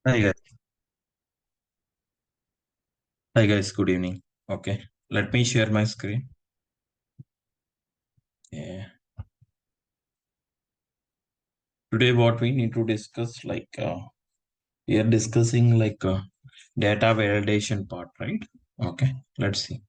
Hi guys. Hi guys. Good evening. Okay. Let me share my screen. Yeah. Today, what we need to discuss, we are discussing data validation part, right? Okay. Let's see.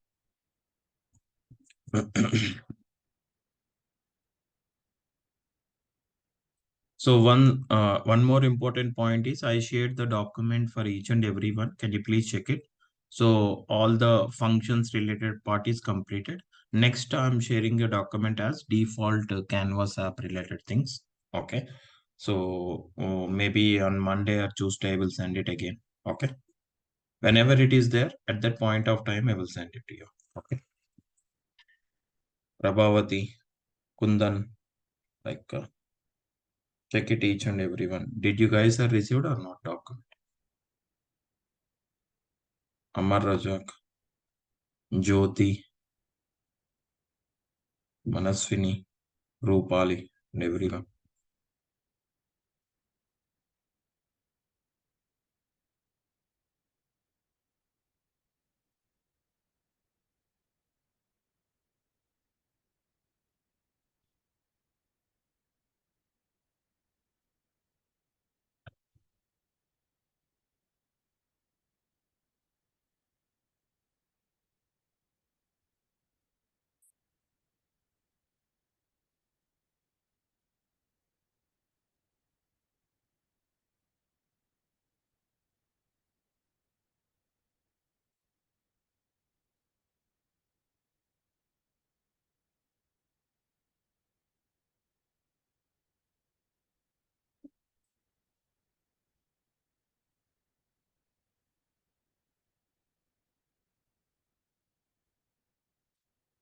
So one more important point is I shared the document for each and every one. Can you please check it? So all the functions related part is completed. Next, I'm sharing a document as default Canvas app related things. Okay. So maybe on Monday or Tuesday, I will send it again. Okay. Whenever it is there, at that point of time, I will send it to you. Okay. Prabhavati, Kundan, check it each and every one. Did you guys have received or not document? Amar Rajak, Jyoti, Manaswini, Rupali, and everyone.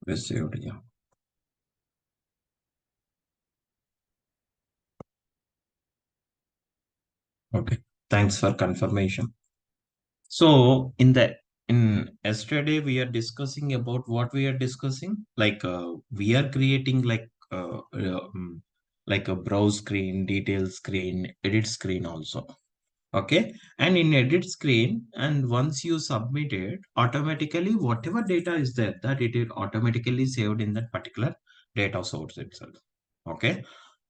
Received, yeah. Okay. Thanks for confirmation. So in yesterday we are discussing about what we are discussing. We are creating like a browse screen, detail screen, edit screen also. Okay. And in edit screen, and once you submit it, automatically whatever data is there, that it is automatically saved in that particular data source itself. Okay.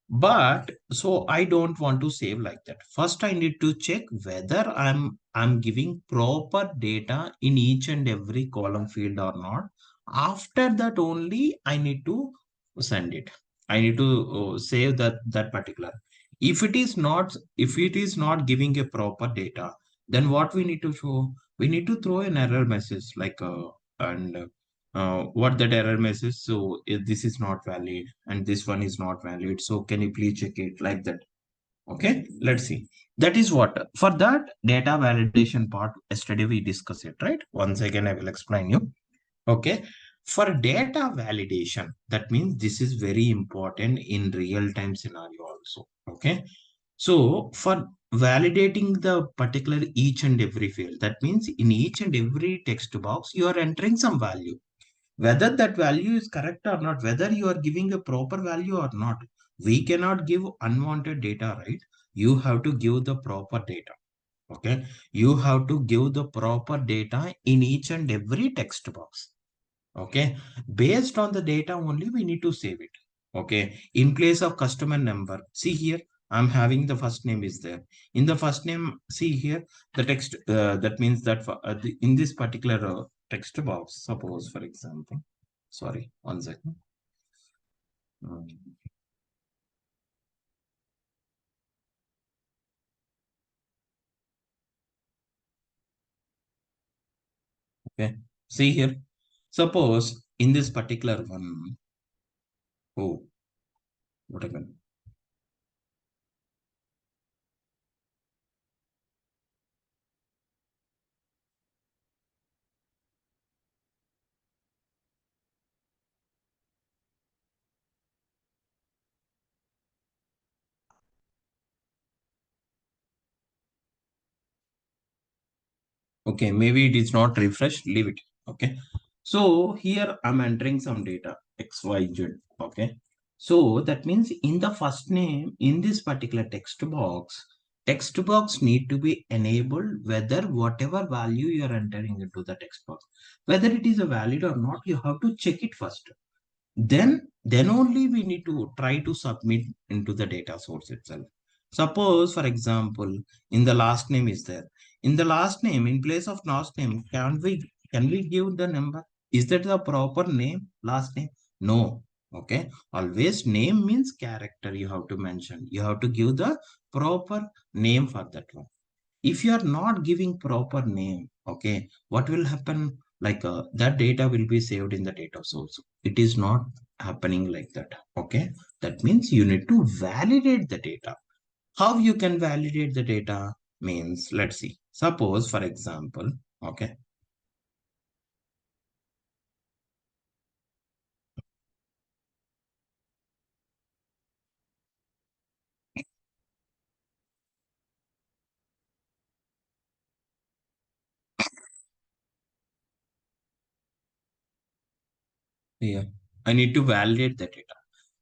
But so I don't want to save like that. First, I need to check whether I'm giving proper data in each and every column field or not. After that only I need to send it. I need to save that particular. If it is not giving a proper data, then what we need to show? We need to throw an error message and what that error message. So if this is not valid and this one is not valid, so can you please check it like that? Okay, let's see. That is what for that data validation part yesterday we discussed it, right? Once again I will explain you. Okay, for data validation, that means this is very important in real time scenario also. Okay, so for validating the particular each and every field, that means in each and every text box you are entering some value, whether that value is correct or not, whether you are giving a proper value or not. We cannot give unwanted data, right? You have to give the proper data. Okay, you have to give the proper data in each and every text box. Okay, based on the data only we need to save it. Okay, in place of customer number, see here, I'm having the first name is there. In the first name, see here, the text, that means that in this particular text box, suppose for example, sorry, one second. Um, okay, see here, suppose in this particular one, oh, what happened? Okay, maybe it is not refreshed, leave it. Okay, so here I'm entering some data XYZ. Okay, so that means in the first name in this particular text box, Text box need to be enabled whether whatever value you are entering into the text box, whether it is a valid or not, you have to check it first. Then only we need to try to submit into the data source itself. Suppose, for example, in the last name is there. In the last name, in place of last name, can we give the number? Is that the proper name, last name? No. Okay. Always name means character you have to mention. You have to give the proper name for that one. If you are not giving proper name, okay, what will happen? Like that data will be saved in the data source. It is not happening like that. Okay. That means you need to validate the data. How you can validate the data means, let's see. Suppose, for example, okay, here I need to validate the data.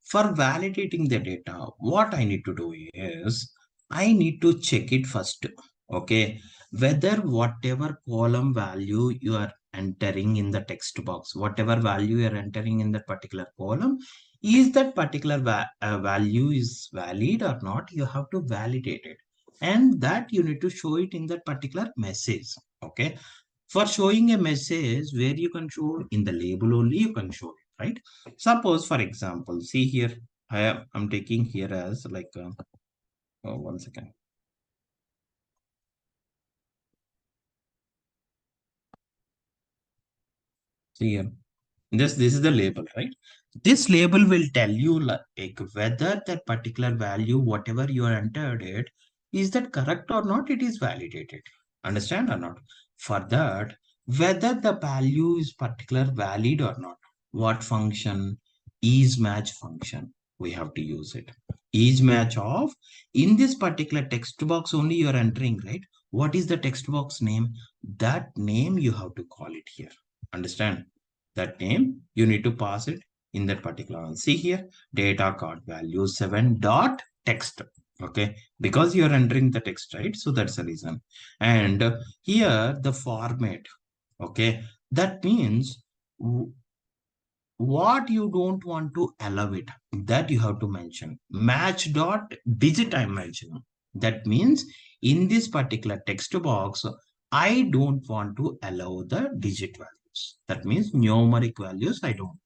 For validating the data, what I need to do is I need to check it first. Okay. Whether whatever column value you are entering in the text box, whatever value you are entering in that particular column, is that particular value is valid or not, you have to validate it. And that you need to show it in that particular message. Okay. For showing a message where you can show in the label only, you can show it, right? Suppose, for example, see here, I'm taking here as like, oh, 1 second. See here, this is the label, right? This label will tell you like whether that particular value, whatever you are entered it, is that correct or not, it is validated. Understand or not? For that, whether the value is particular valid or not, what function, is match function, we have to use it. Is match of, in this particular text box only you are entering, right? What is the text box name? That name you have to call it here. Understand? That name you need to pass it in that particular one. See here, data card value 7 dot text. Okay, because you are entering the text, right? So that's the reason. And here the format. Okay, that means what you don't want to allow it, that you have to mention. Match dot digit I'm mentioning. That means in this particular text box, I don't want to allow the digit values. That means numeric values I don't.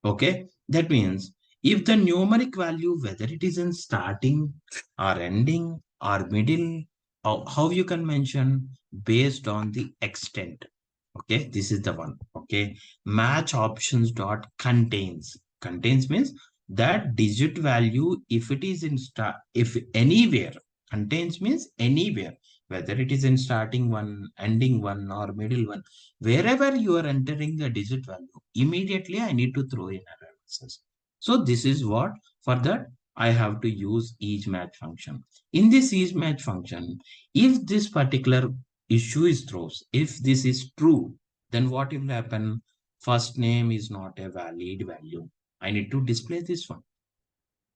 Okay. That means if the numeric value, whether it is in starting or ending or middle, how you can mention based on the extent. Okay, this is the one. Okay, match options dot contains means that digit value, if it is in start, if anywhere, contains means anywhere, whether it is in starting one, ending one, or middle one, wherever you are entering the digit value, immediately I need to throw in analysis. So this is what, for that I have to use each match function. In this each match function, if this particular issue is throws, if this is true, then what will happen? First name is not a valid value. I need to display this one.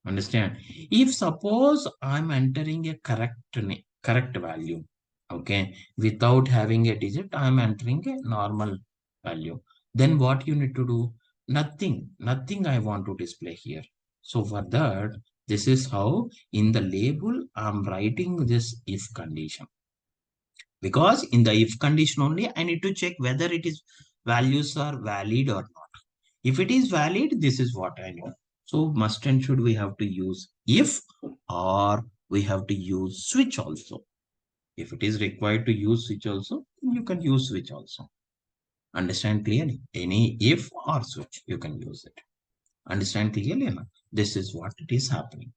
Understand? If suppose I'm entering a correct value, okay, without having a digit, I'm entering a normal value. Then what you need to do? Nothing I want to display here. So for that, this is how in the label I'm writing this if condition. Because in the if condition only, I need to check whether it is values are valid or not. If it is valid, this is what I know. So must and should we have to use if, or we have to use switch also. If it is required to use switch also, you can use switch also. Understand clearly? Any if or switch, you can use it. Understand clearly? No? This is what it is happening.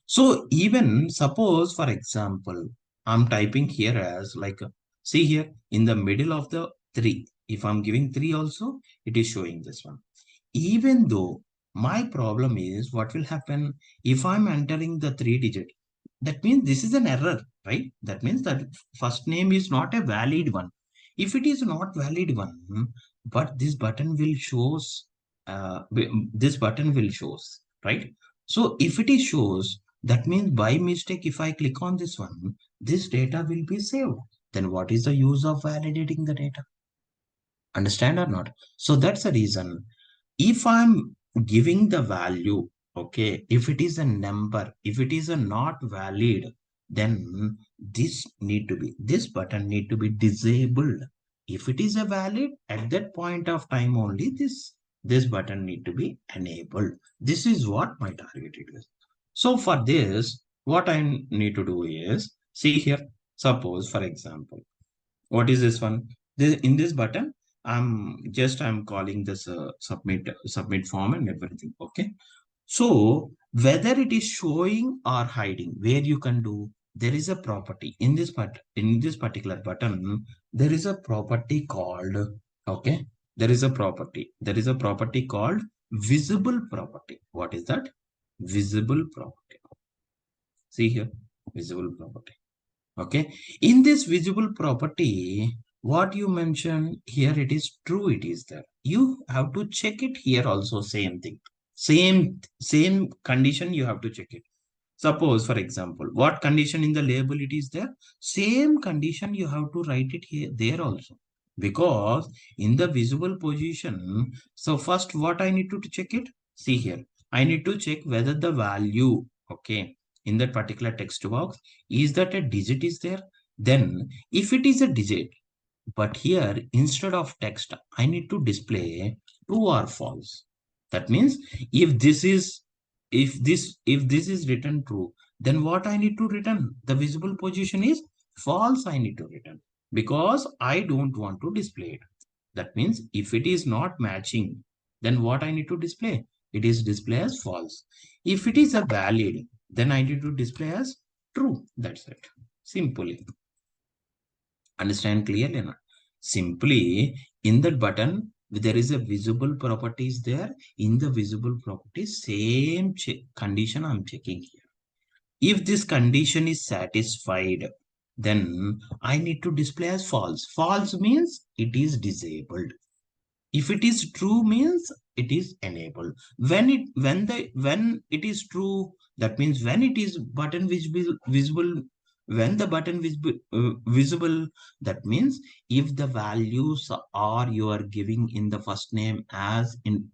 So even suppose, for example, I'm typing here as like, see here in the middle of the 3. If I'm giving 3 also, it is showing this one. Even though my problem is what will happen if I'm entering the 3 digit, that means this is an error, right? That means that first name is not a valid one. If it is not valid one, but this button will shows, this button will shows, right? So if it is shows, That means by mistake, if I click on this one, this data will be saved. Then what is the use of validating the data? Understand or not? So that's the reason. If I'm giving the value, okay, if it is a number, if it is a not valid, then this button need to be disabled. If it is a valid, at that point of time only this button need to be enabled. This is what my target is. So for this, what I need to do is, see here, suppose for example, what is this one? In this button, I'm calling this submit form and everything. Okay. So whether it is showing or hiding, where you can do, there is a property in this particular button. There is a property called, okay. There is a property called visible property. What is that? Visible property. See here, visible property. Okay. In this visible property, what you mentioned here, it is true, it is there. You have to check it here also, same thing. Same condition you have to check it. Suppose, for example, what condition in the label it is there? Same condition you have to write it here, there also. Because in the visible position, so first what I need to check it? See here, I need to check whether the value, okay, in that particular text box, is that a digit is there? Then if it is a digit, but here instead of text, I need to display true or false. That means if this is if this is written true, then what I need to return? The visible position is false. I need to return because I don't want to display it. That means if it is not matching, then what I need to display? It is display as false. If it is a valid, then I need to display as true. That's it. Simply. Understand clearly not? Simply in that button, there is a visible properties there. In the visible properties, same condition I'm checking here. If this condition is satisfied, then I need to display as false. False means it is disabled. If it is true means it is enabled. When it is true, that means when it is button visible, when the button visible, that means if the values are you are giving in the first name as in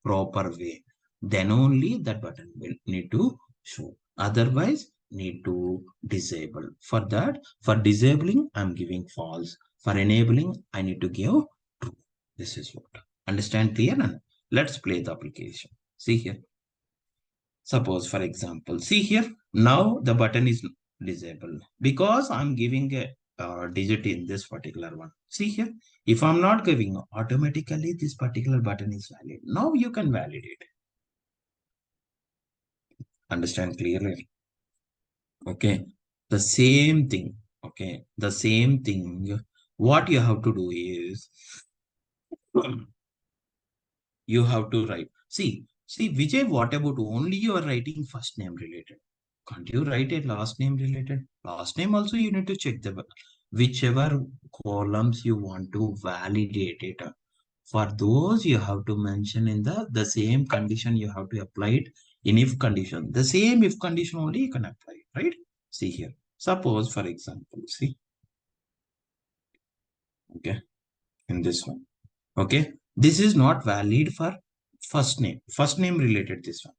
proper way, then only that button will need to show. Otherwise, need to disable. For that, for disabling, I'm giving false. For enabling, I need to give true. This is what. Understand clear? And let's play the application. See here. Suppose, for example, see here. Now the button is disabled because I'm giving a digit in this particular one. See here. If I'm not giving, automatically this particular button is valid. Now you can validate. Understand clearly? Okay. The same thing. Okay. The same thing. What you have to do is you have to write. See, Vijay, what about only you are writing first name related? Can't you write a last name related? Last name also you need to check the whichever columns you want to validate it. For those you have to mention in the same condition you have to apply it in if condition. The same if condition only you can apply it, right? See here. Suppose for example, see, okay, in this one. Okay, this is not valid for first name related this one.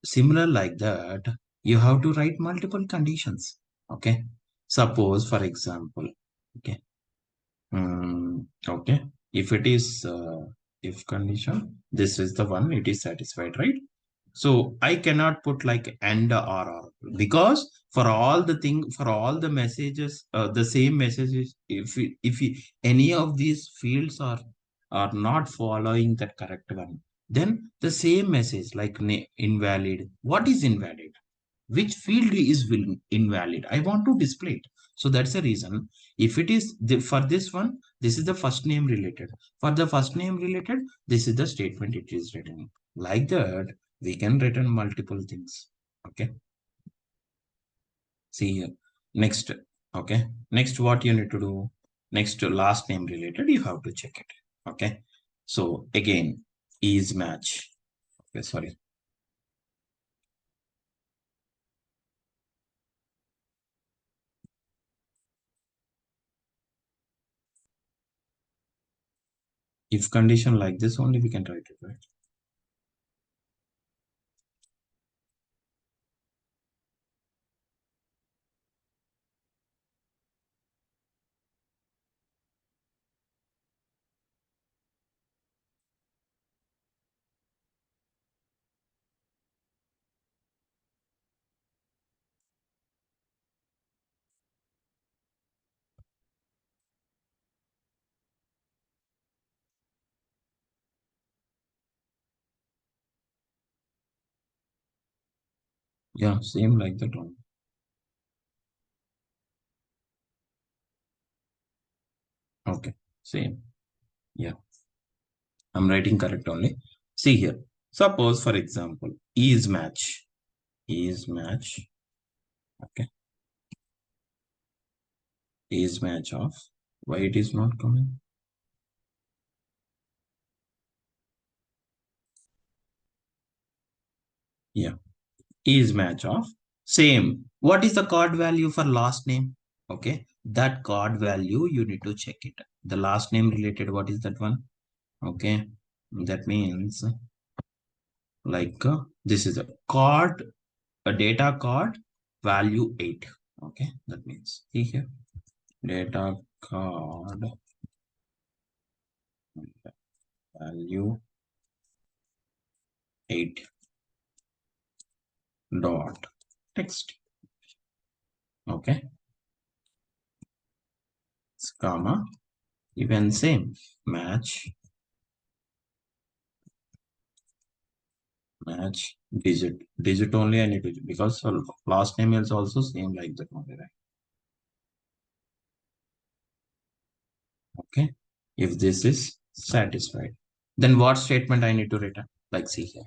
Similar like that, you have to write multiple conditions. Okay, suppose for example, okay, okay, if it is if condition, this is the one, it is satisfied, right? So I cannot put like and or because for all the thing, for all the messages, the same messages, any of these fields are not following that correct one, then the same message like invalid. What is invalid? Which field is invalid? I want to display it. So that's the reason. If it is for this one, this is the first name related. For the first name related, this is the statement it is written. Like that, we can return multiple things. Okay. See here. Next. Okay. Next, what you need to do? Next, last name related, you have to check it. Okay. So again, is match. Okay, sorry. If condition like this only we can write it, right? Yeah, same like that one. Okay, same. Yeah, I'm writing correct only. See here. Suppose, for example, is match. Is match. Okay. Is match of. Why it is not coming? Yeah. Is match of. Same. What is the card value for last name? Okay. That card value, you need to check it. The last name related, what is that one? Okay. That means like this is a card, a data card value 8. Okay. That means see here. Data card value 8 dot text. Okay. Comma. Even same. Match digit only I need to, because last name is also same like that only, right? Okay. If this is satisfied, then what statement I need to return? Like see here.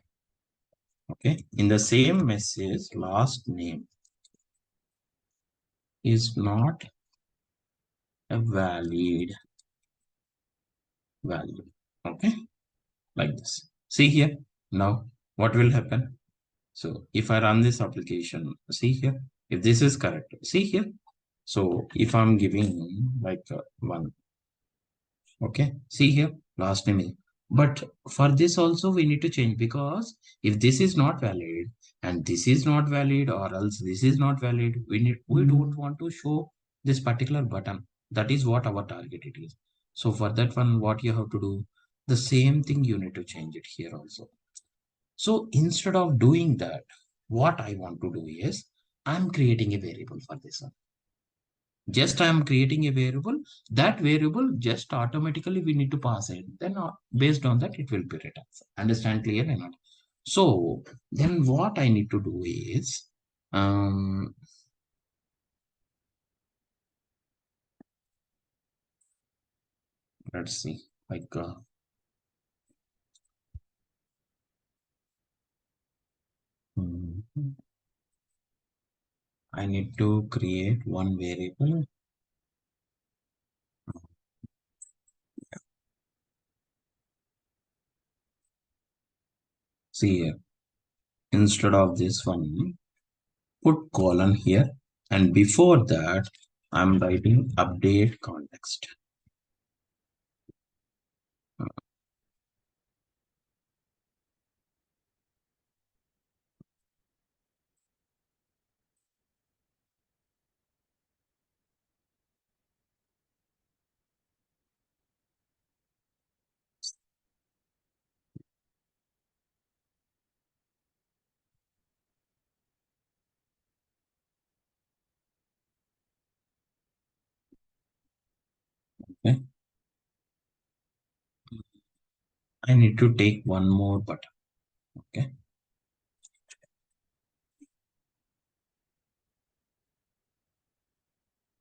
Okay. In the same message, last name is not a valid value. Okay. Like this. See here. Now, what will happen? So if I run this application, see here, if this is correct, see here. So if I'm giving like one, okay, see here, last name is, but for this also we need to change, because if this is not valid and this is not valid, or else this is not valid, we don't want to show this particular button. That is what our target it is. So for that one, what you have to do, the same thing you need to change it here also. So instead of doing that, what I want to do is I'm creating a variable for this one. Just I'm creating a variable. That variable just automatically we need to pass it. Then based on that, it will be written. Understand clear or not? So then what I need to do is, um, let's see, like hmm, I need to create one variable. See here, instead of this one, put colon here, and before that I'm writing update context. Okay, I need to take one more button. Okay,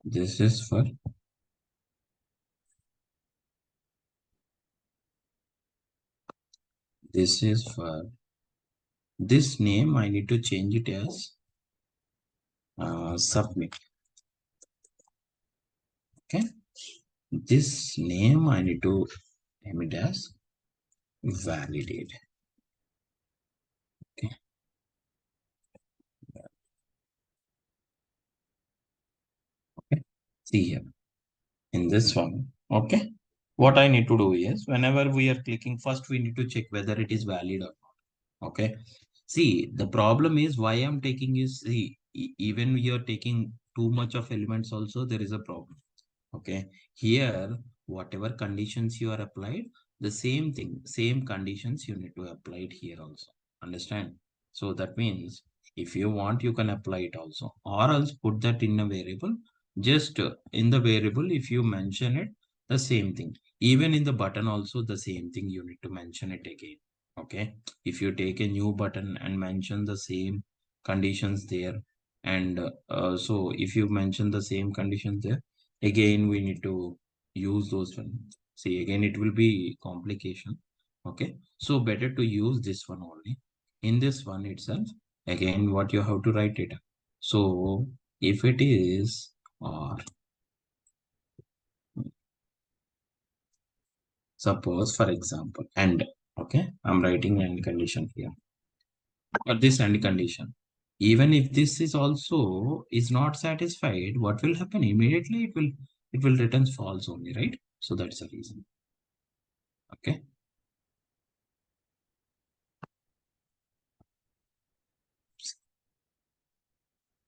this is for this is for this name. I need to change it as submit. Okay, this name I need to name it as validate. Okay, okay. See here in this one. Okay, What I need to do is whenever we are clicking, first we need to check whether it is valid or not. Okay. See, the problem is why I'm taking is, see, even you're taking too much of elements also, there is a problem. Okay. Here, whatever conditions you are applied, the same thing, same conditions you need to apply it here also. Understand? So that means if you want, you can apply it also, or else put that in a variable. Just in the variable, if you mention it, the same thing. Even in the button also, the same thing you need to mention it again. Okay. If you take a new button and mention the same conditions there, and so if you mention the same conditions there, again we need to use those one. See, again it will be complication. Okay, so better to use this one only. In this one itself, again what you have to write it. So if it is, or suppose for example, and, okay, I'm writing and condition here, or this and condition. Even if this is also is not satisfied, what will happen immediately? It will return false only, right? So that's the reason. Okay.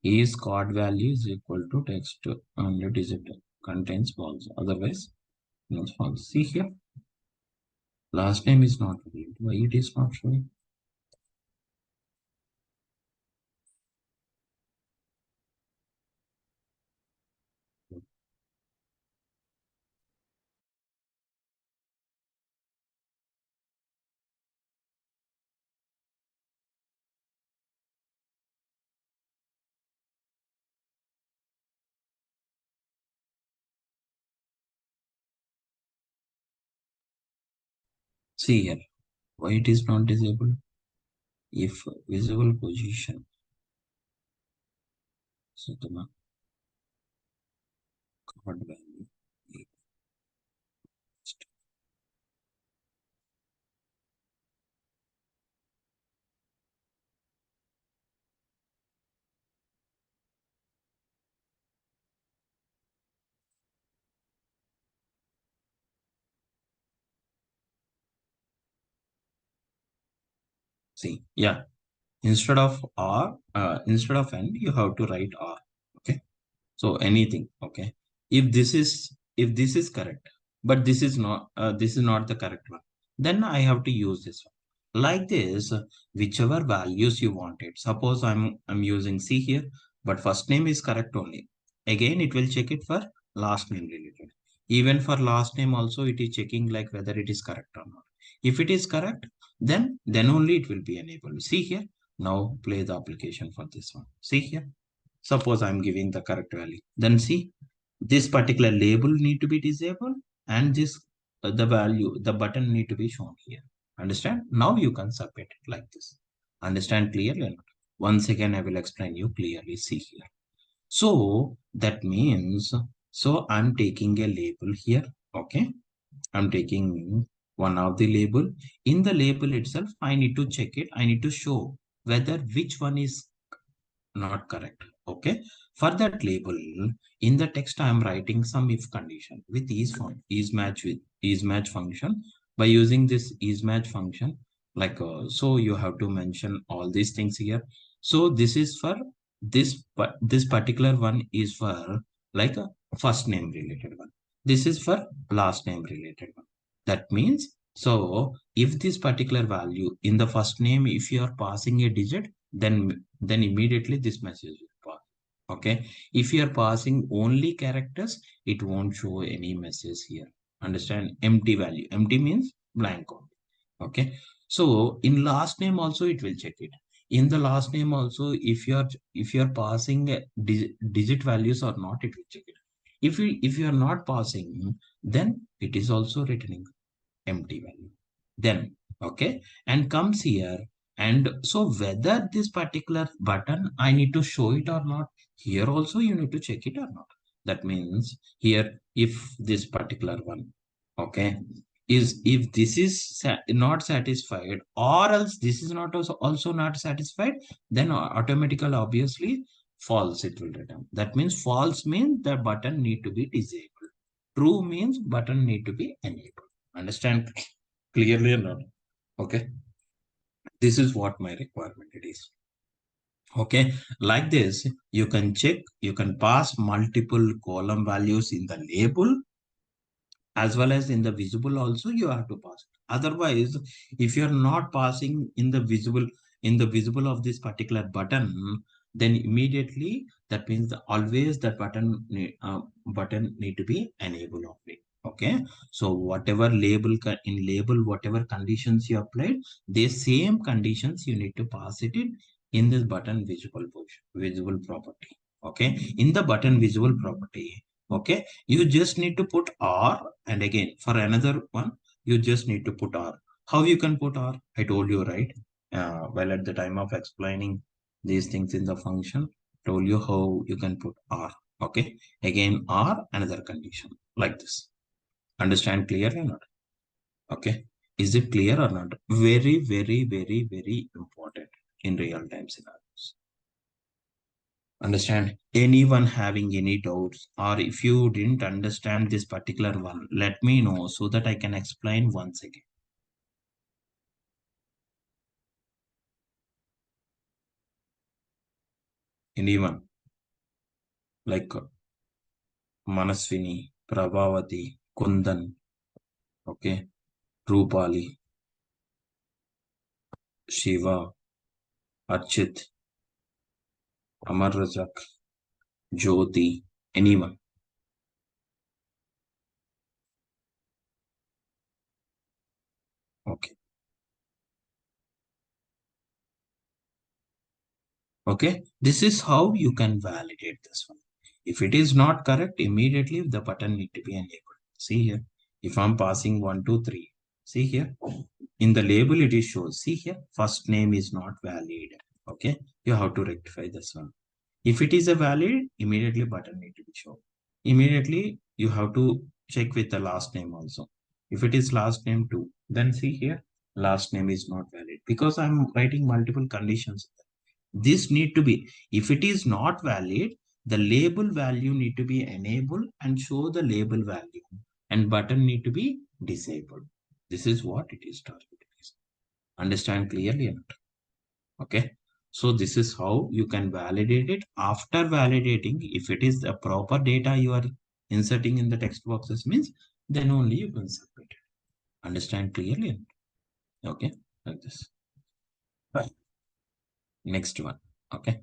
Is card value is equal to text and it is it contains false. Otherwise, not false. See here, last name is not valid. Why it is not showing? See here, why it is not disabled? If visible position, so the card value. See, yeah, instead of R, instead of N, you have to write R. Okay. So anything, okay. If this is correct, but this is not the correct one, then I have to use this one. Like this, whichever values you wanted. Suppose I'm using C here, but first name is correct only. Again, it will check it for last name related. Even for last name also, it is checking like whether it is correct or not. If it is correct, then only it will be enabled. See here. Now play the application for this one. See here. Suppose I'm giving the correct value. Then see, this particular label need to be disabled and this the value, the button need to be shown here. Understand? Now you can submit it like this. Understand clearly or not? Once again, I will explain you clearly. See here. So that means, so I'm taking a label here. Okay. I'm taking one of the label. In the label itself, I need to check it. I need to show whether which one is not correct. Okay. For that label, in the text, I am writing some if condition with is match with is match function. By using this is match function, like so you have to mention all these things here. So this is for this, but this particular one is for like a first name related one. This is for last name related one. That means, so if this particular value in the first name, if you are passing a digit, then immediately this message will pass. Okay. If you are passing only characters, it won't show any message here. Understand? Empty value. Empty means blank. Okay. So in last name also it will check it. In the last name also, if you are passing digit values or not, it will check it. If you are not passing, then it is also returning empty value. Then, okay, and comes here. And so whether this particular button, I need to show it or not, here also you need to check it or not. That means here, if this particular one, okay, is if this is not satisfied, or else this is not also not satisfied, then automatically, obviously, false it will return. That means false means the button need to be disabled True means button need to be enabled. Understand clearly or not? Okay. This is what my requirement it is. Okay. Like this, you can check, you can pass multiple column values in the label as well as in the visible also you have to pass it. Otherwise, if you're not passing in the visible of this particular button, then immediately that means always that button need to be enabled of it. Okay, so whatever in label, whatever conditions you applied, the same conditions you need to pass it in this button visible property. Okay, in the button visible property. Okay, you just need to put R, and again for another one, you just need to put R. How you can put R? I told you, right? Well, at the time of explaining these things in the function, told you how you can put R. Okay, again R, another condition like this. Understand clearly or not? Okay, is it clear or not? Very, very, very, very important in real time scenarios. Understand? Anyone having any doubts, or if you didn't understand this particular one, let me know so that I can explain once again. Anyone like Manaswini, Prabhavati, Kundan, okay, Rupali, Shiva, Archit, Amar Rajak, Jyoti, anyone. Okay. Okay, this is how you can validate this one. If it is not correct, immediately the button need to be enabled. See here, if I'm passing 1, 2, 3, see here, in the label it is shows, see here, first name is not valid. Okay, you have to rectify this one. If it is a valid, immediately button need to be shown. Immediately you have to check with the last name also. If it is last name too, then see here, last name is not valid because I'm writing multiple conditions. This need to be, if it is not valid, the label value need to be enabled and show the label value, and button need to be disabled. This is what it is targeted. Understand clearly or not? Okay. So this is how you can validate it. After validating, if it is the proper data you are inserting in the text boxes means, then only you can submit it. Understand clearly? Okay. Like this. Right. Next one. Okay.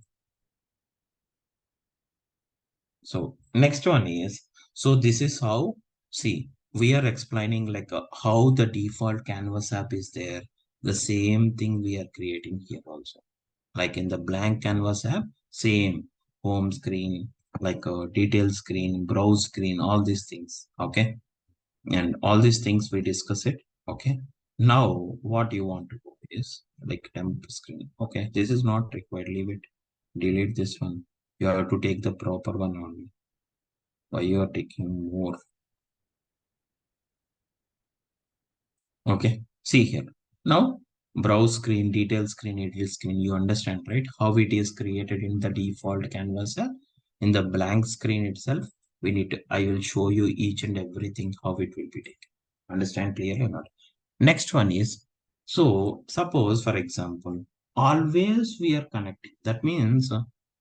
So next one is, so this is how, see, we are explaining like how the default Canvas app is there. The same thing we are creating here also. Like in the blank Canvas app, same home screen, like a detail screen, browse screen, all these things. Okay. And all these things we discuss it. Okay. Now what you want to do is like temp screen. Okay. This is not required. Leave it. Delete this one. You have to take the proper one only. Why you are taking more? Okay, see here. Now, browse screen, detail screen, edit screen, you understand, right? How it is created in the default canvas. In the blank screen itself, we need to, I will show you each and everything, how it will be taken. Understand clearly or not? Next one is, so suppose, for example, always we are connecting. That means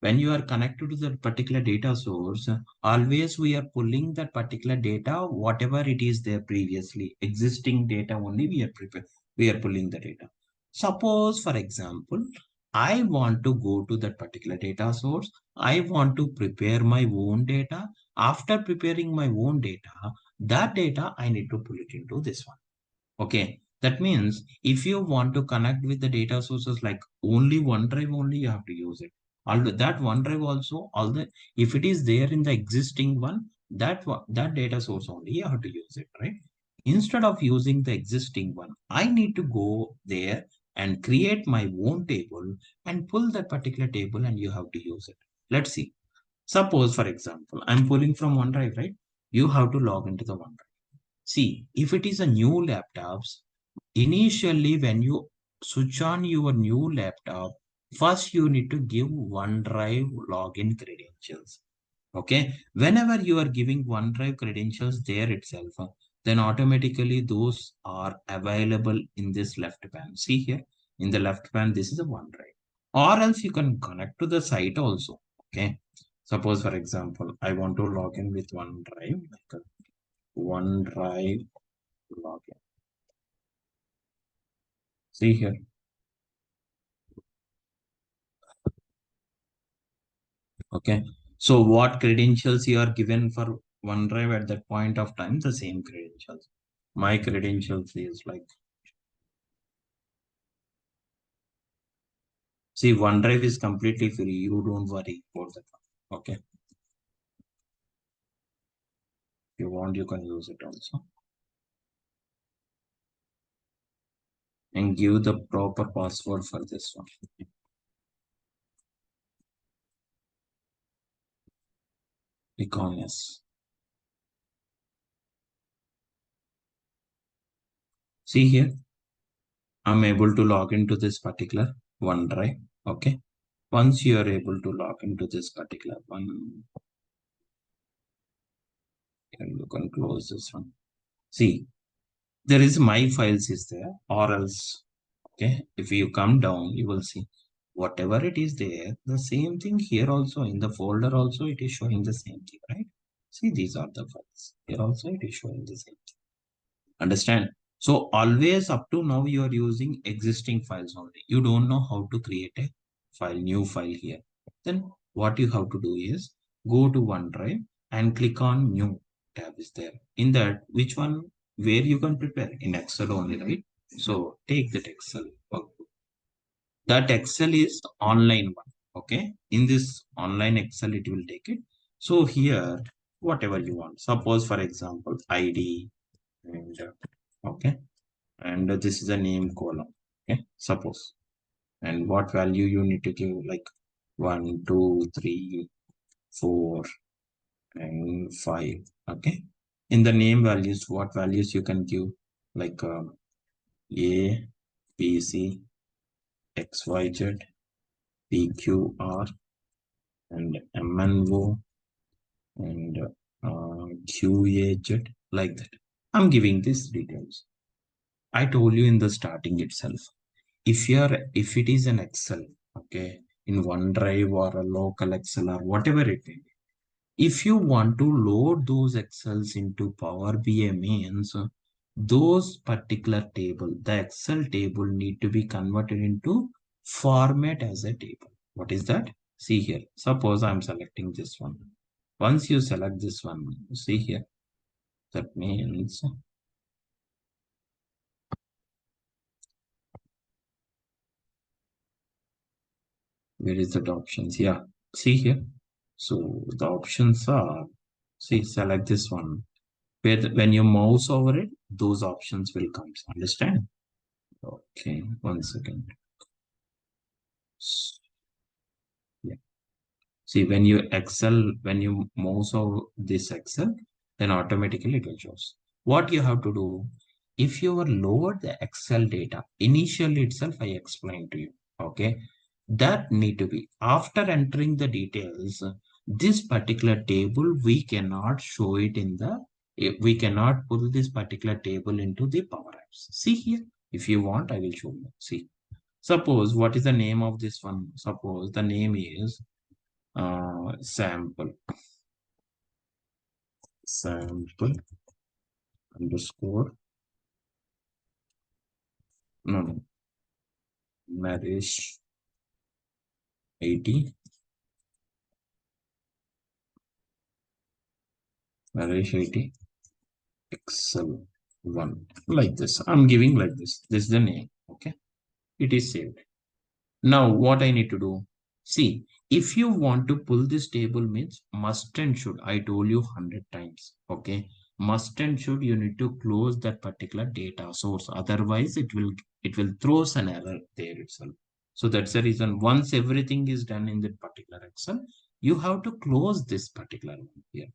when you are connected to that particular data source, always we are pulling that particular data, whatever it is there previously, existing data only we are pulling the data. Suppose, for example, I want to go to that particular data source. I want to prepare my own data. After preparing my own data, that data I need to pull it into this one. Okay, that means if you want to connect with the data sources like only OneDrive only, you have to use it. Although that OneDrive also, all the if it is there in the existing one, that data source only you have to use it, right? Instead of using the existing one, I need to go there and create my own table and pull that particular table and you have to use it. Let's see. Suppose, for example, I'm pulling from OneDrive, right? You have to log into the OneDrive. See, if it is a new laptops, initially when you switch on your new laptop, first you need to give OneDrive login credentials. Okay. Whenever you are giving OneDrive credentials there itself, then automatically those are available in this left pane. See here in the left pane, this is a OneDrive. Or else you can connect to the site also. Okay. Suppose, for example, I want to log in with OneDrive, like a OneDrive login. See here. Okay. So what credentials you are given for OneDrive at that point of time, the same credentials. My credentials is like, see, OneDrive is completely free. You don't worry about that. Okay. If you want, you can use it also. And give the proper password for this one. Click on yes. See here, I'm able to log into this particular OneDrive. Okay. Once you are able to log into this particular one, you can close this one. See, there is my files is there, or else, okay, if you come down, you will see whatever it is there, the same thing here also in the folder also it is showing the same thing, right? See, these are the files. Here also it is showing the same thing. Understand? So always up to now you are using existing files only. You don't know how to create a file, new file here. Then what you have to do is go to OneDrive and click on new tab is there. In that, which one where you can prepare in Excel only, right? So take that Excel. That Excel is online one. Okay. In this online Excel, it will take it. So here, whatever you want. Suppose, for example, ID and okay, and this is a name column. Okay, suppose, and what value you need to give, like 1 2 3 4 and 5. Okay, in the name values, what values you can give, like A B C X Y Z P Q R and M N O and Q A Z, like that. I'm giving these details. I told you in the starting itself. If it is an Excel, okay, in OneDrive or a local Excel or whatever it may be, if you want to load those Excels into Power BI means, those particular table, the Excel table need to be converted into format as a table. What is that? See here. Suppose I'm selecting this one. Once you select this one, see here. That means where is the options? Yeah, see here. So the options are, see, select this one. When you mouse over it, those options will come. Understand? Okay, 1 second. Yeah. See, when you mouse over this Excel, then automatically it will show. What you have to do, if you are lower the Excel data, initially itself I explained to you. Okay, that need to be after entering the details. This particular table we cannot show it in the. We cannot pull this particular table into the Power Apps. See here, if you want, I will show you. See, suppose what is the name of this one? Suppose the name is sample underscore no Naresh 80 Naresh 80 Excel 1, like this. I'm giving like this. This is the name. Okay, it is saved. Now what I need to do, see, if you want to pull this table means must and should, I told you 100 times. Okay, must and should, you need to close that particular data source, otherwise it will throws an error there itself. So that's the reason, once everything is done in that particular Excel, you have to close this particular one here.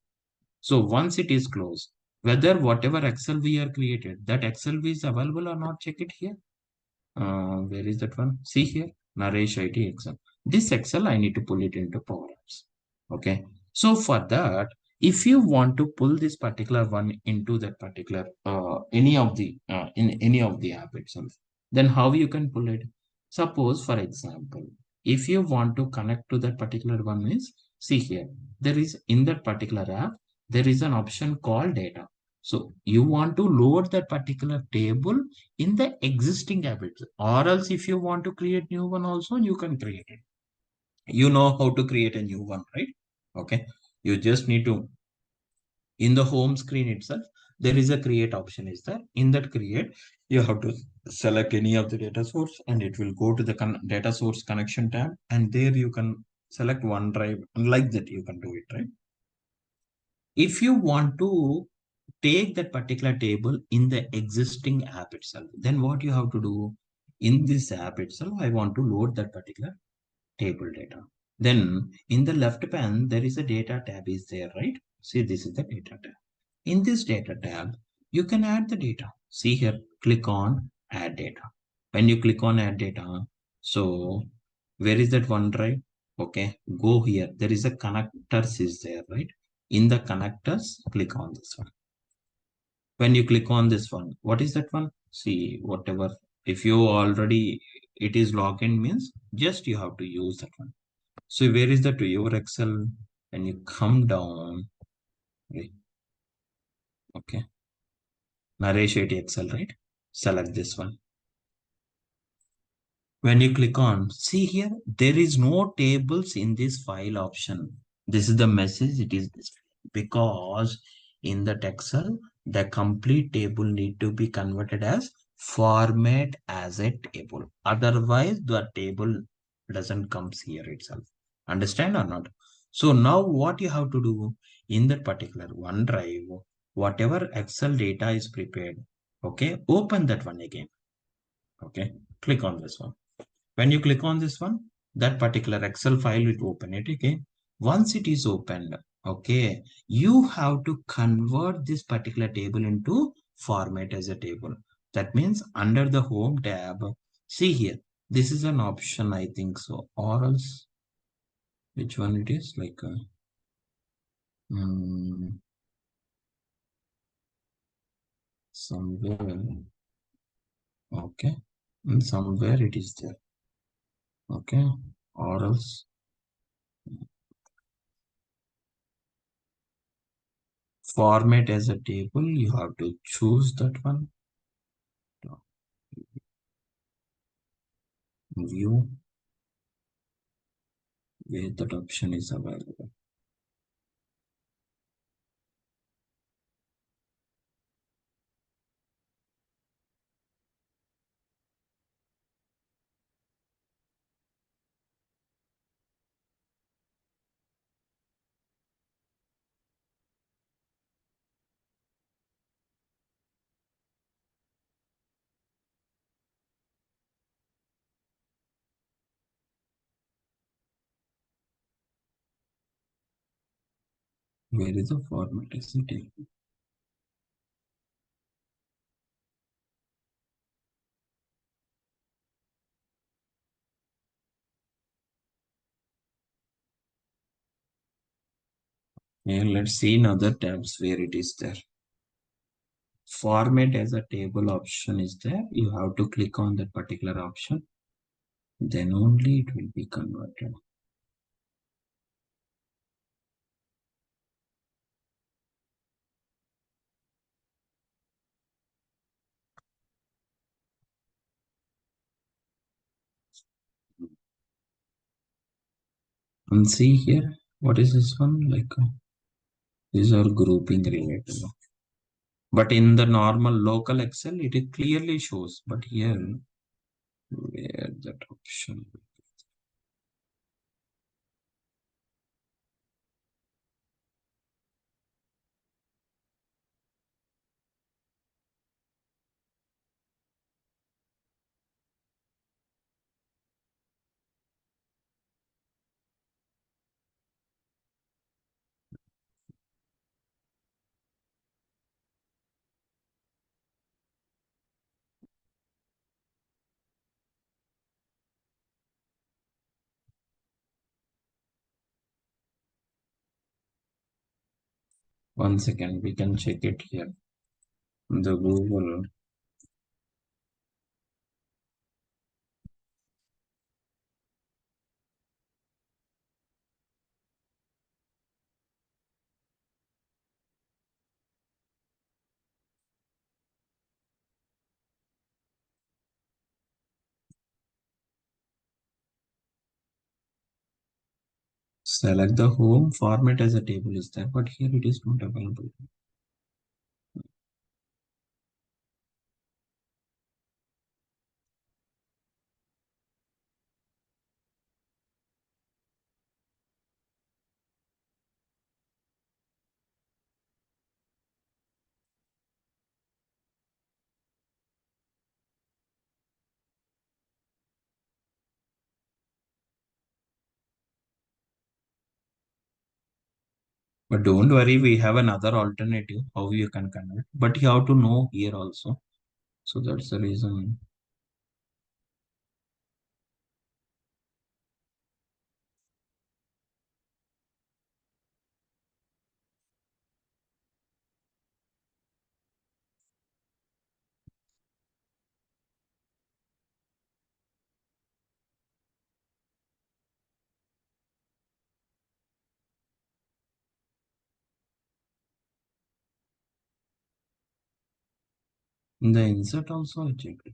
So once it is closed, whether whatever Excel we are created, that Excel is available or not, check it here. Where is that one? See here, Naresh IT Excel. This Excel, I need to pull it into Power Apps. Okay. So for that, if you want to pull this particular one into that particular any of the in any of the app itself, then how you can pull it? Suppose, for example, if you want to connect to that particular one is, see here, there is in that particular app, there is an option called data. So you want to load that particular table in the existing app itself. Or else if you want to create new one also, you can create it. You know how to create a new one, right? Okay, you just need to, in the home screen itself, there is a create option is there. In that create, you have to select any of the data source and it will go to the data source connection tab, and there you can select OneDrive, and like that you can do it, right? If you want to take that particular table in the existing app itself, then what you have to do, in this app itself, I want to load that particular table data. Then in the left pane, there is a data tab is there, right? See, this is the data tab. In this data tab, you can add the data. See here, click on add data. When you click on add data, so where is that OneDrive? Okay, go here. There is a connectors is there, right? In the connectors, click on this one. When you click on this one, what is that one? See, whatever, if you already, it is login means just you have to use that one. So where is that to your Excel? When you come down, right? Okay, Naresh Excel, right? Select this one. When you click on, see here, there is no tables in this file option. This is the message it is displaying, because in that Excel, the complete table need to be converted as format as a table. Otherwise, the table doesn't comes here itself. Understand or not? So now what you have to do in that particular OneDrive, whatever Excel data is prepared, okay, open that one again. Okay, click on this one. When you click on this one, that particular Excel file will open it again. Once it is opened, okay, you have to convert this particular table into format as a table. That means under the home tab, see here, this is an option, I think so, or else, which one it is, like, mm, somewhere, okay, somewhere it is there, okay, or else, format as a table, you have to choose that one. View, where that option is available. Where is the format as a table? Yeah, let's see in other tabs where it is there. Format as a table option is there. You have to click on that particular option. Then only it will be converted. And see here, what is this one? Like, these are grouping related. But in the normal local Excel, it clearly shows. But here, where that option? One second, we can check it here. The Google. Select the home format as a table is there, but here it is not available. But don't worry, we have another alternative how you can convert. But you have to know here also. So that's the reason. In the insert also I checked it.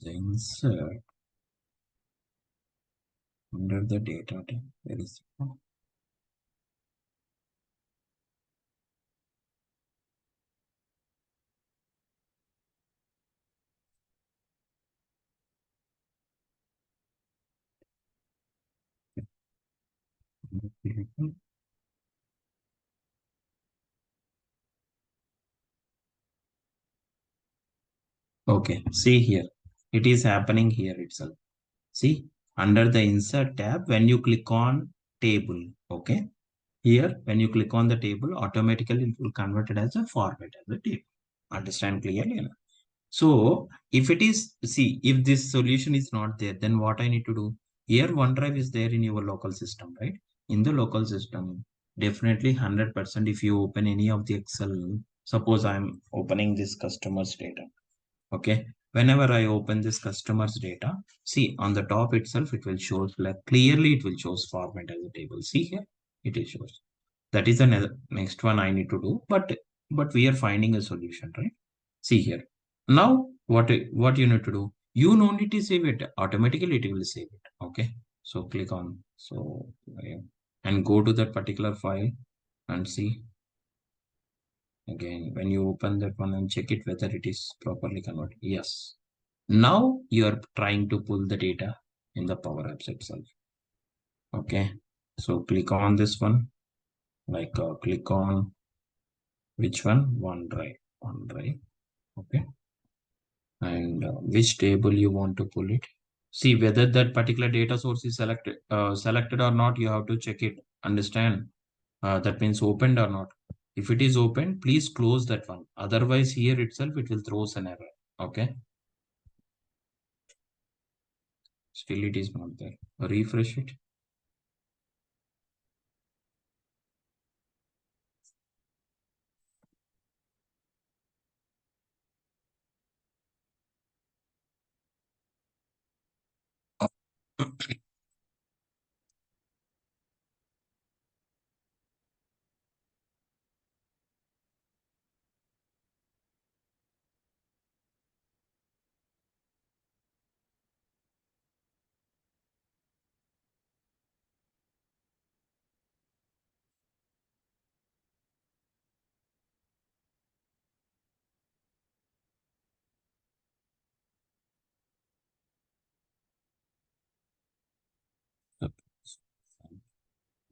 The insert under the data tab. Where is it? Okay, see here. It is happening here itself. See, under the insert tab, when you click on table, okay, here when you click on the table, automatically it will convert it as a format as a table. Understand clearly? No? So if it is, see, if this solution is not there, then what I need to do? Here OneDrive is there in your local system, right? In the local system, definitely 100% if you open any of the Excel, suppose I'm opening this customer's data. Okay. Whenever I open this customer's data, see on the top itself, it will show like clearly it will shows format as a table. See here, it is shows. That is the next one I need to do, but we are finding a solution, right? See here. Now what you need to do? You no need to save it. Automatically it will save it. Okay. So click on and go to that particular file and see again when you open that one and check it whether it is properly converted. Yes. Now you are trying to pull the data in the Power Apps itself. Okay. So click on this one, like click on which one? OneDrive. OneDrive. Okay. And which table you want to pull it. See whether that particular data source is selected or not. You have to check it. Understand? That means opened or not. If it is open, please close that one. Otherwise, here itself it will throw an error. Okay. Still it is not there. Refresh it.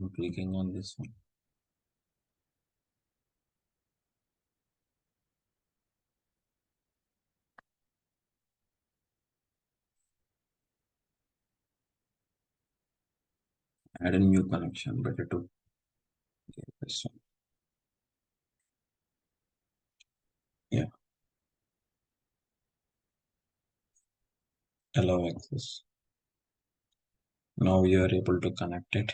I'm clicking on this one. Add a new connection. Better to get this one. Yeah. Allow access. Now you are able to connect it.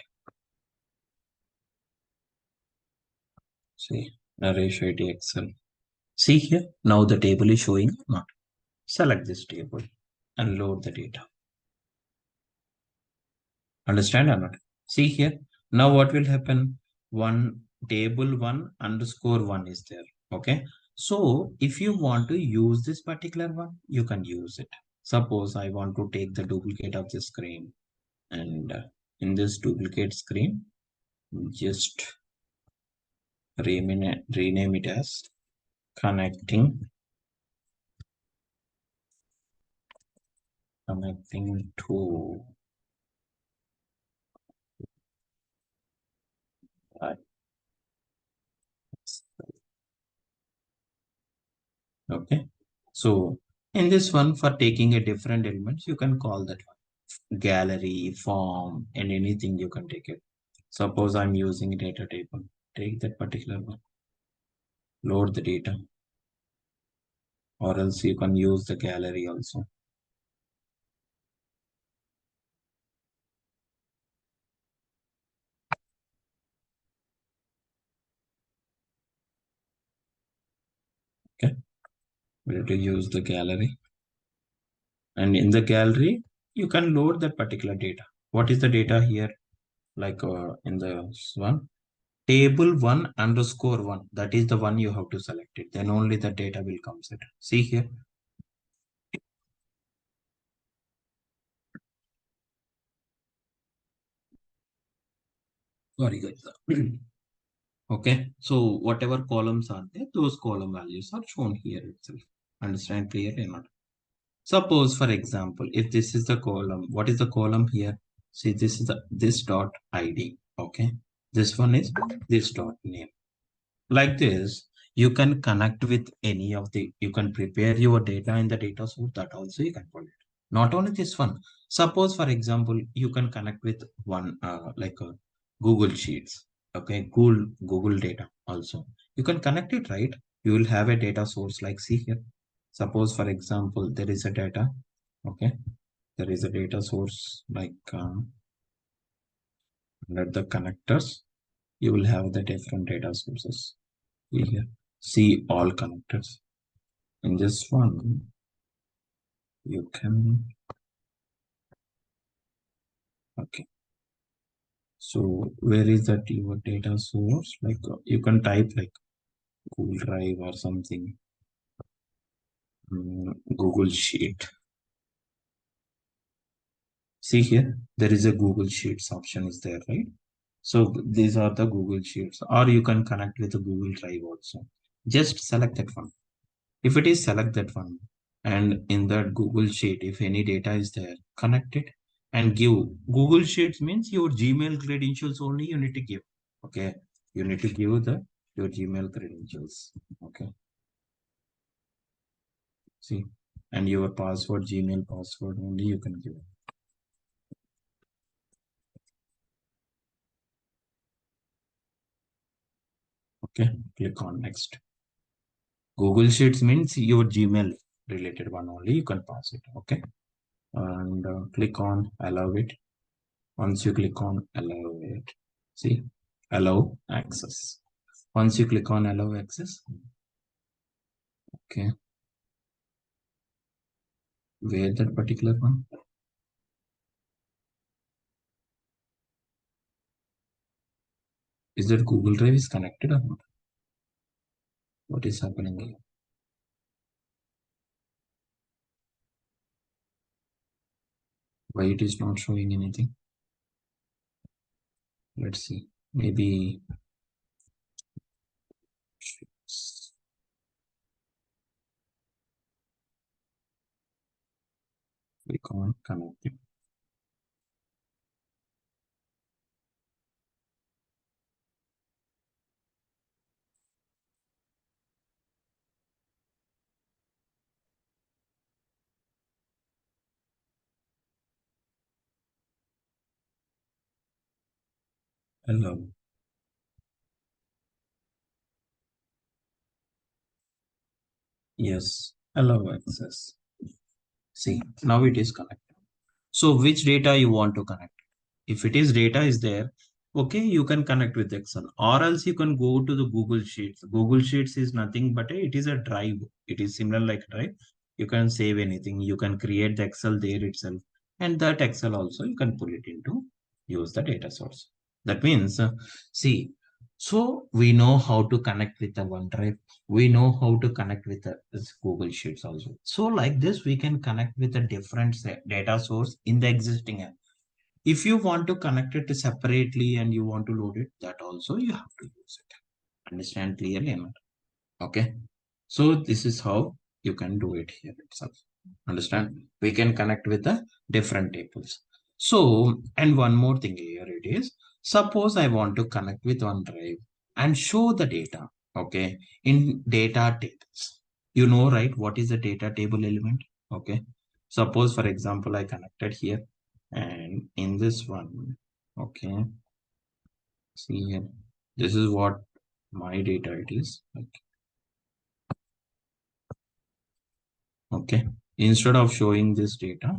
See, a ratio it Excel. See here, now the table is showing or not. Select this table and load the data. Understand or not? See here, now what will happen? One table one underscore one is there. Okay. So if you want to use this particular one, you can use it. Suppose I want to take the duplicate of the screen, and in this duplicate screen, just rename it as connecting to uh, okay. So in this one, for taking a different elements, you can call that one gallery, form, and anything you can take it. Suppose I'm using data table. Take that particular one, load the data, or else you can use the gallery also. Okay, we have to use the gallery, and in the gallery, you can load that particular data. What is the data here? Like in the one table one underscore one. That is the one you have to select it. Then only the data will come set. See here. Sorry guys. Okay, so whatever columns are there, those column values are shown here itself. Understand clearly or not? Suppose, for example, if this is the column, what is the column here? See, this is the this dot ID. Okay, this one is this dot name. Like this, you can connect with any of the. You can prepare your data in the data source. That also you can put it. Not only this one. Suppose, for example, you can connect with one like a Google Sheets. Okay, Google data also. You can connect it, right? You will have a data source like see here. Suppose, for example, there is a data. Okay, there is a data source like under the connectors. You will have the different data sources here. See all connectors. In this one, you can okay. So where is that your data source? Like you can type like Google Drive or something, Google Sheet. See here, there is a Google Sheets option is there, right? So these are the Google Sheets, or you can connect with a Google Drive also. Just select that one. If it is select that one, and in that Google Sheet, if any data is there, connect it and give. Google Sheets means your Gmail credentials only you need to give. Okay, you need to give the your Gmail credentials. Okay, see, and your password, Gmail password only you can give. Okay, click on next. Google Sheets means your Gmail related one only you can pass it. Okay, and click on allow it. Once you click on allow it, see, allow access. Once you click on allow access, okay, where that particular one? Is that Google Drive is connected or not? What is happening here? Why it is not showing anything? Let's see. Maybe click on connected. Allow. Yes, allow access. See, now it is connected. So which data you want to connect? If it is data is there, Okay, you can connect with Excel, or else you can go to the Google Sheets. Google Sheets is nothing but it is a drive. It is similar like drive. You can save anything. You can create the Excel there itself, and that Excel also you can pull it into use the data source. That means, see, so we know how to connect with the OneDrive. We know how to connect with the this Google Sheets also. So like this, we can connect with a different data source in the existing app. If you want to connect it separately and you want to load it, that also you have to use it. Understand clearly or not? Okay. So this is how you can do it here itself. Understand? We can connect with the different tables. So, and one more thing here it is, suppose I want to connect with OneDrive and show the data, okay, in data tables. You know, right? What is the data table element? Okay. Suppose, for example, I connected here and in this one, okay, see here, this is what my data it is. Okay. Instead of showing this data,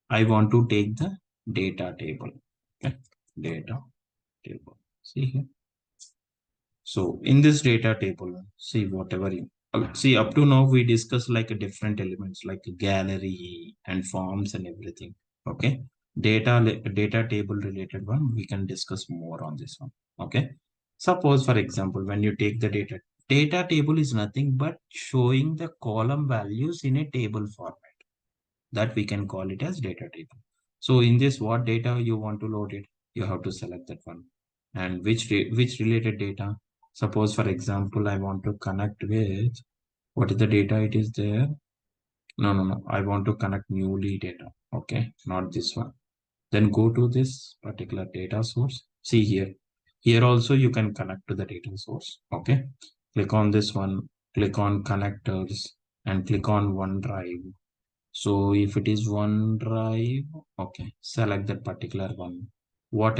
I want to take the data table. Okay. Data table. See here. So in this data table, see whatever you see up to now we discussed like a different elements like a gallery and forms and everything. Okay. Data table related one, we can discuss more on this one. Okay. Suppose for example, when you take the data table is nothing but showing the column values in a table format, that we can call it as data table. So in this, what data you want to load it, you have to select that one. And which related data. Suppose for example, I want to connect with, what is the data it is there? No. I want to connect newly data. Okay, not this one. Then go to this particular data source. See here. Here also you can connect to the data source. Okay. Click on this one, click on connectors and click on OneDrive. So if it is OneDrive, okay, select that particular one. What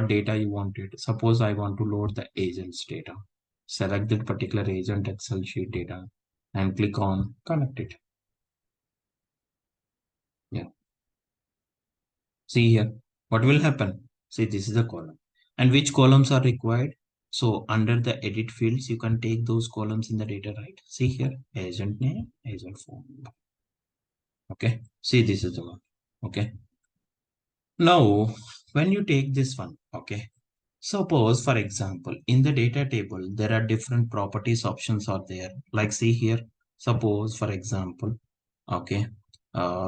data you wanted? Suppose I want to load the agent's data. Select that particular agent Excel sheet data and click on connect it. Yeah. See here, what will happen? See, this is the column. And which columns are required? So under the edit fields, you can take those columns in the data, right? See here, agent name, agent phone number. Okay. See, this is the one. Okay. Now, when you take this one, okay, suppose for example, in the data table, there are different properties options are there. Like see here, suppose for example, okay,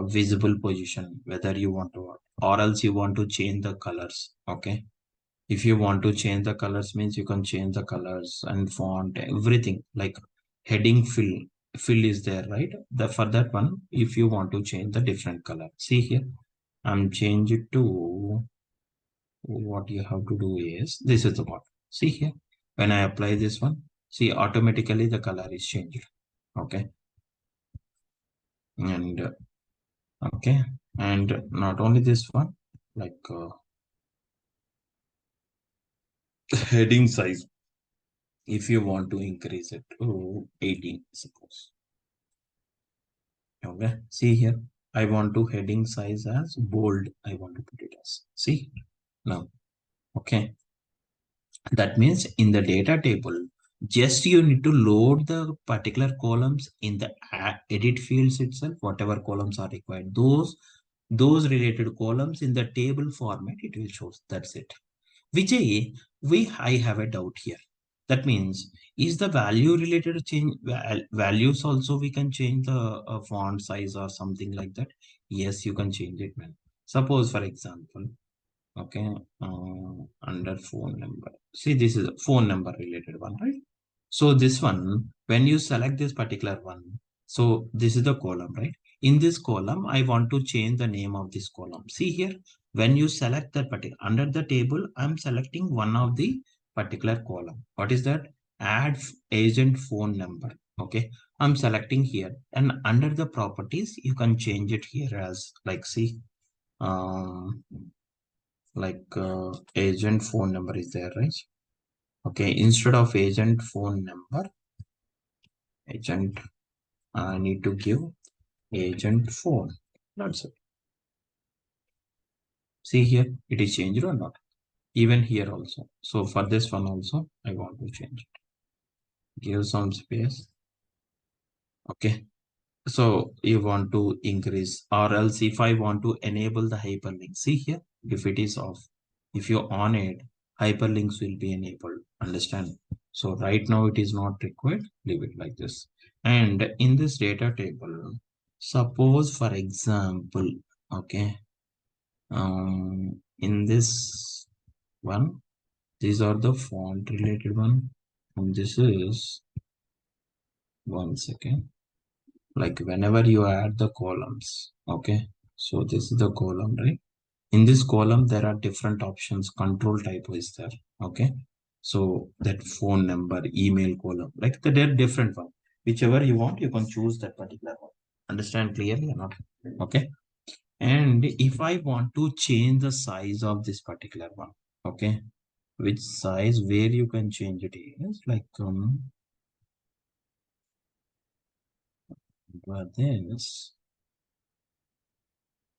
visible position, whether you want to, or else you want to change the colors. Okay. If you want to change the colors means you can change the colors and font, everything like heading fill is there, right? For that one, if you want to change the different color, see here, I'm change it to, what you have to do is, this is the one. See here, when I apply this one, see automatically the color is changed. Okay. And okay. And not only this one, like heading size, if you want to increase it to 18, suppose. Okay. See here, I want to heading size as bold. I want to put it as, see now. Okay. That means in the data table, just you need to load the particular columns in the edit fields itself, whatever columns are required. Those related columns in the table format, it will show. That's it. Vijay, I have a doubt here. That means, is the value related to change values also we can change the font size or something like that? Yes, you can change it, man. Suppose, for example, okay, under phone number, see this is a phone number related one, right? So this one, when you select this particular one, so this is the column, right? In this column I want to change the name of this column. See here, when you select that particular under the table, I'm selecting one of the particular column. What is that? Add agent phone number. Okay, I'm selecting here, and under the properties you can change it here as like, see, um agent phone number is there, right? Okay, instead of agent phone number, agent, I need to give agent phone. That's it. See here, it is changed or not? Even here also. So for this one also, I want to change it. Give some space. Okay. So you want to increase, or else if I want to enable the hyperlink, see here, if it is off, if you on it, hyperlinks will be enabled. Understand? So right now it is not required. Leave it like this. And in this data table, suppose for example, okay, in this one, these are the font related one, and this is 1 second. Like whenever you add the columns, okay, so this is the column, right? In this column there are different options. Control type is there, okay, so that phone number, email column, like there are different one. Whichever you want, you can choose that particular one. Understand clearly or not? Okay. And if I want to change the size of this particular one, okay, which size, where you can change it is like this,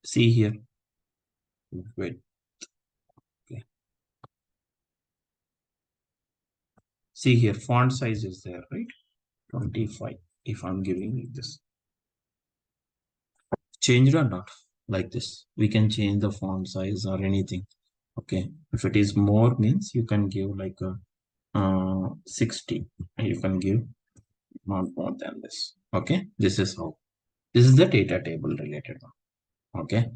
see here, wait, okay. See here, font size is there, right? 25. If I'm giving this, changed or not, like this, we can change the font size or anything. Okay. If it is more means you can give like a 60. You can give not more than this. Okay. This is how. This is the data table related one. Okay.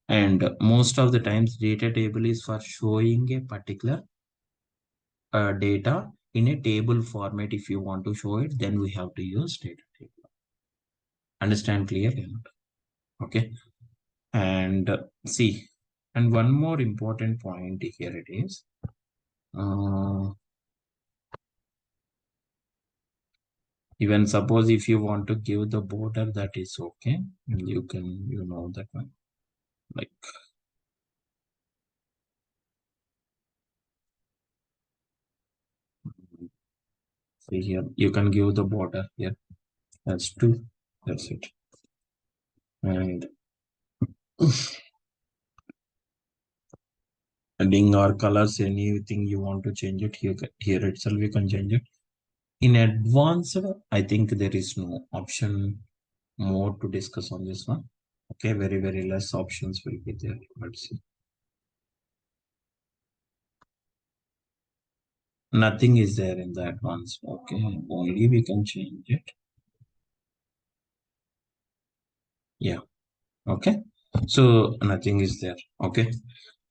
And most of the times data table is for showing a particular data in a table format. If you want to show it, then we have to use data table. Understand clearly? Okay. And see, and one more important point here it is, uh, even suppose if you want to give the border, that is okay. You can, you know, that one, like see here, you can give the border here. That's two. That's it. And adding or colors, anything you want to change it here, here itself you can change it. In advanced, I think there is no option more to discuss on this one. Okay, very less options will be there. Let's see. Nothing is there in the advanced. Okay, only we can change it. Yeah. Okay. So nothing is there. Okay.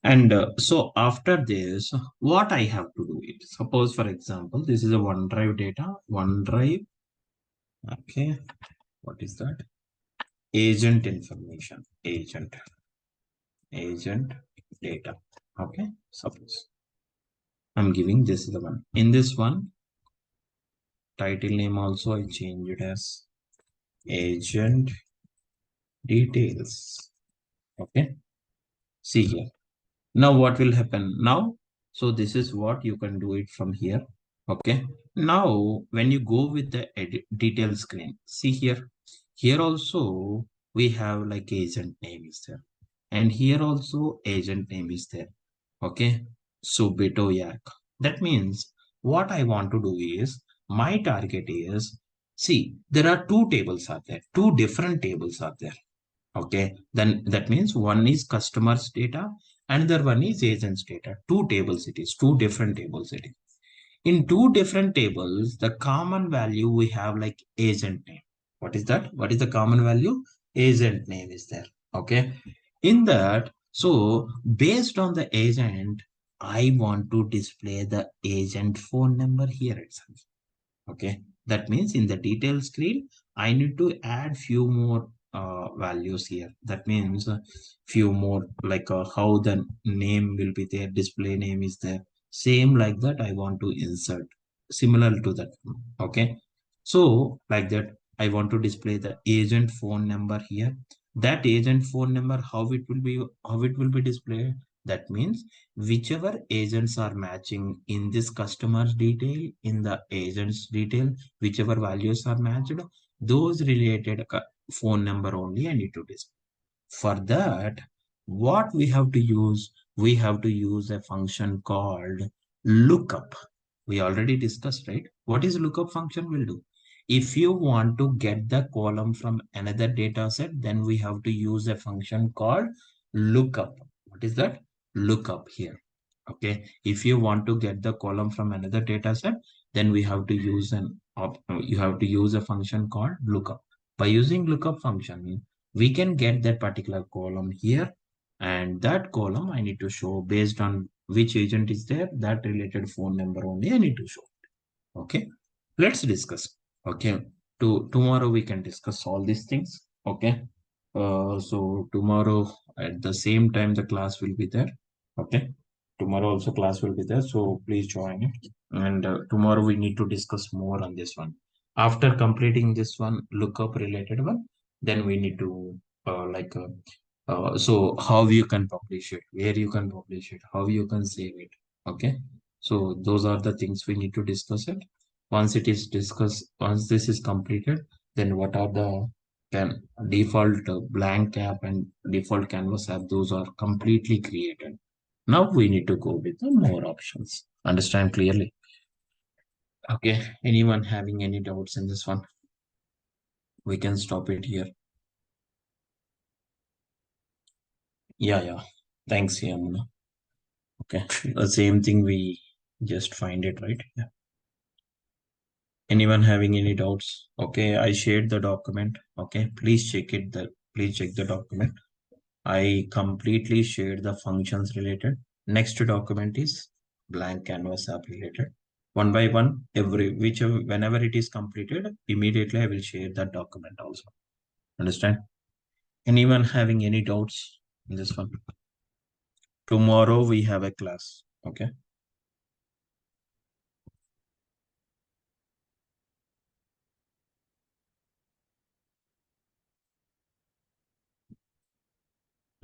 And so after this, what I have to do it. Suppose, for example, this is a OneDrive data. OneDrive. Okay. What is that? Agent information. Agent data. Okay. Suppose I'm giving this is the one. In this one, title name also I change it as agent details. Okay. See here. Now what will happen now? So this is what you can do it from here. Okay. Now when you go with the edit detail screen, see here. Here also we have like agent name is there. And here also agent name is there. Okay. So Betoyak. That means what I want to do is my target is, see, there are two tables are there. Two different tables are there. Okay, then that means one is customers data, another one is agents data. Two tables it is, two different tables it is. In two different tables, the common value we have like agent name. What is that? What is the common value? Agent name is there. Okay. In that, so based on the agent, I want to display the agent phone number here itself. Okay, that means in the detail screen I need to add few more values here. That means few more like how the name will be there, display name is there, same like that I want to insert similar to that. Okay, so like that I want to display the agent phone number here. That agent phone number, how it will be displayed. That means whichever agents are matching in this customer's detail, in the agent's detail, whichever values are matched, those related phone number only I need to display. For that, what we have to use, we have to use a function called lookup. We already discussed, right? What is lookup function will do? If you want to get the column from another data set, then we have to use a function called lookup. What is that? Lookup here. Okay. If you want to get the column from another data set, then we have to use you have to use a function called lookup. By using lookup function, we can get that particular column here, and that column I need to show based on which agent is there, that related phone number only I need to show. Okay, let's discuss. Okay, tomorrow we can discuss all these things. Okay, so tomorrow at the same time the class will be there. Okay, tomorrow also class will be there, so please join it. And tomorrow we need to discuss more on this one. After completing this one lookup related one, then we need to so how you can publish it, where you can publish it, how you can save it. Okay, so those are the things we need to discuss it. Once it is discussed, once this is completed, then what are the can default blank app and default canvas app, those are completely created. Now we need to go with the more options. Understand clearly? Okay. Anyone having any doubts in this one? We can stop it here. Yeah. Thanks, Yamuna. Okay. The same thing we just find it, right? Yeah. Anyone having any doubts? Okay, I shared the document. Okay, please check it. Please check the document. I completely shared the functions related. Next document is blank canvas app related. One by one, whenever it is completed, immediately I will share that document also. Understand? Anyone having any doubts in this one? Tomorrow we have a class. Okay.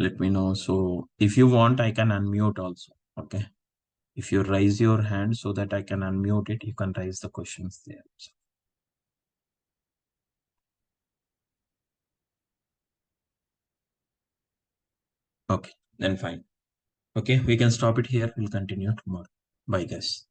Let me know. So if you want, I can unmute also. Okay. If you raise your hand so that I can unmute it, you can raise the questions there. Okay, then fine. Okay, we can stop it here. We'll continue tomorrow. Bye, guys.